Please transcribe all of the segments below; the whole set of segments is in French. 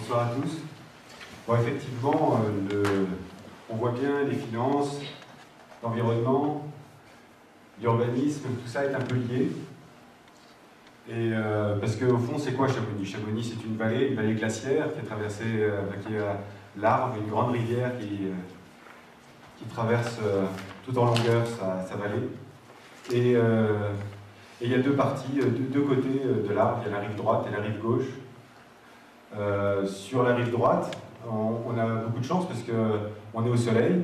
Bonsoir à tous. Bon, effectivement, on voit bien les finances, l'environnement, l'urbanisme, tout ça est un peu lié. Et parce qu'au fond, c'est quoi Chamonix? Chamonix, c'est une vallée glaciaire qui est traversée, qui est l'Arve, une grande rivière qui traverse tout en longueur sa vallée. Et il y a deux parties, deux côtés de l'Arve, il y a la rive droite et la rive gauche. Sur la rive droite, on a beaucoup de chance parce qu'on est au soleil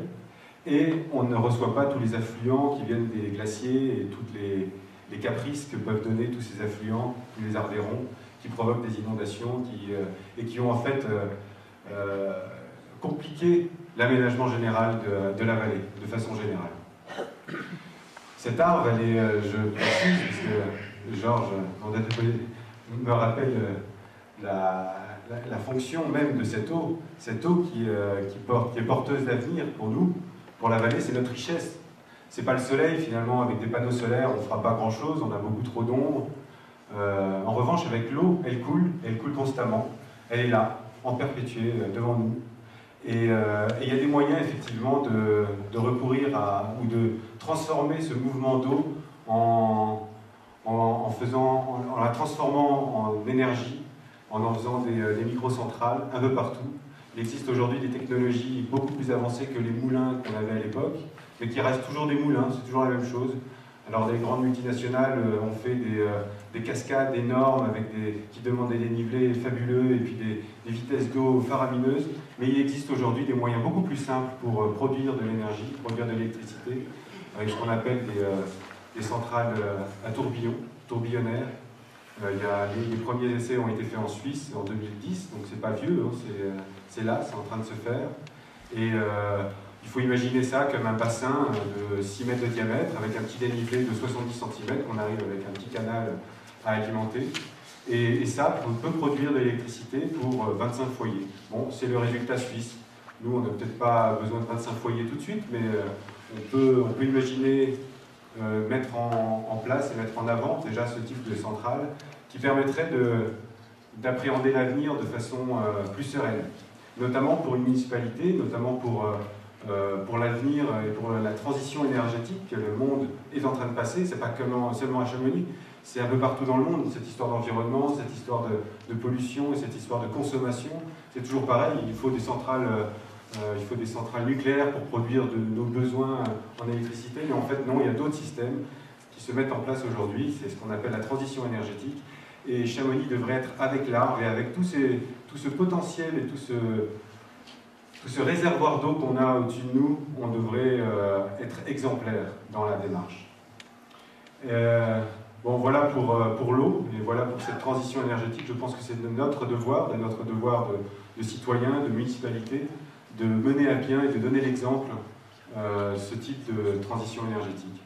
et on ne reçoit pas tous les affluents qui viennent des glaciers et toutes les caprices que peuvent donner tous ces affluents, tous les arvérons qui provoquent des inondations et qui ont en fait compliqué l'aménagement général de la vallée, de façon générale. Cette Arve, elle est, je précise, parce que Georges me rappelle la fonction même de cette eau qui est porteuse d'avenir pour nous, pour la vallée, c'est notre richesse. C'est pas le soleil, finalement, avec des panneaux solaires, on ne fera pas grand-chose, on a beaucoup trop d'ombre. En revanche, avec l'eau, elle coule constamment, elle est là, en perpétué, devant nous. Et il y a des moyens, effectivement, de recourir ou de transformer ce mouvement d'eau en la transformant en énergie, en faisant des microcentrales un peu partout. Il existe aujourd'hui des technologies beaucoup plus avancées que les moulins qu'on avait à l'époque, mais qui restent toujours des moulins, c'est toujours la même chose. Alors les grandes multinationales ont fait des cascades énormes qui demandent des dénivelés fabuleux et puis des vitesses d'eau faramineuses, mais il existe aujourd'hui des moyens beaucoup plus simples pour produire de l'énergie, produire de l'électricité, avec ce qu'on appelle des centrales à tourbillonnaires. Les premiers essais ont été faits en Suisse en 2010, donc c'est pas vieux, hein, c'est là, c'est en train de se faire. Et il faut imaginer ça comme un bassin de 6 mètres de diamètre, avec un petit dénivelé de 70 cm, on arrive avec un petit canal à alimenter. Et ça, on peut produire de l'électricité pour 25 foyers. Bon, c'est le résultat suisse. Nous, on n'a peut-être pas besoin de 25 foyers tout de suite, mais on peut imaginer mettre en place et mettre en avant déjà ce type de centrale qui permettrait d'appréhender l'avenir de façon plus sereine, notamment pour une municipalité, notamment pour l'avenir et pour la transition énergétique que le monde est en train de passer. C'est pas seulement à Chamonix, c'est un peu partout dans le monde, cette histoire d'environnement, cette histoire de pollution et cette histoire de consommation. C'est toujours pareil, il faut des centrales nucléaires pour produire de nos besoins en électricité, mais en fait non, il y a d'autres systèmes qui se mettent en place aujourd'hui, c'est ce qu'on appelle la transition énergétique, et Chamonix devrait être avec l'Arve et avec tout ce potentiel et tout ce réservoir d'eau qu'on a au-dessus de nous, on devrait être exemplaire dans la démarche. Bon, voilà pour l'eau, et voilà pour cette transition énergétique. Je pense que c'est de notre devoir de citoyen, de municipalité, de mener à bien et de donner l'exemple ce type de transition énergétique.